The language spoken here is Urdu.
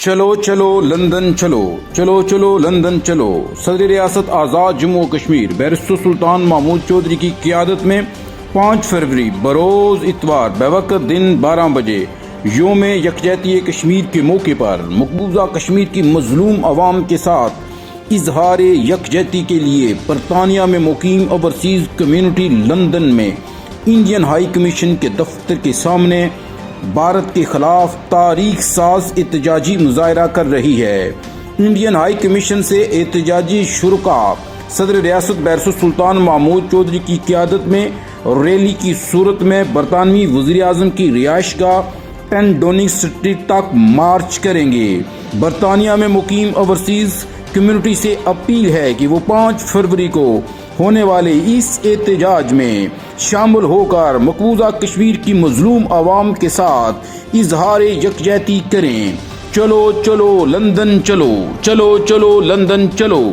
چلو چلو لندن چلو چلو چلو لندن چلو صدر ریاست آزاد جموں و کشمیر بیرسٹر سلطان محمود چودھری کی قیادت میں 5 فروری بروز اتوار بوقت دن 12 بجے یوم یکجہتی کشمیر کے موقع پر مقبوضہ کشمیر کی مظلوم عوام کے ساتھ اظہار یکجہتی کے لیے برطانیہ میں مقیم اوورسیز کمیونٹی لندن میں انڈین ہائی کمیشن کے دفتر کے سامنے بھارت کے خلاف تاریخ ساز احتجاجی مظاہرہ کر رہی ہے۔ انڈین ہائی کمیشن سے احتجاجی شرکاء صدر ریاست بیرسٹر سلطان محمود چودھری کی قیادت میں ریلی کی صورت میں برطانوی وزیر اعظم کی رہائش گاہ 10 ڈاؤننگ اسٹریٹ تک مارچ کریں گے۔ برطانیہ میں مقیم اوورسیز کمیونٹی سے اپیل ہے کہ وہ 5 فروری کو ہونے والے اس احتجاج میں شامل ہو کر مقبوضہ کشمیر کی مظلوم عوام کے ساتھ اظہار یکجہتی کریں۔ چلو چلو لندن چلو چلو چلو لندن چلو۔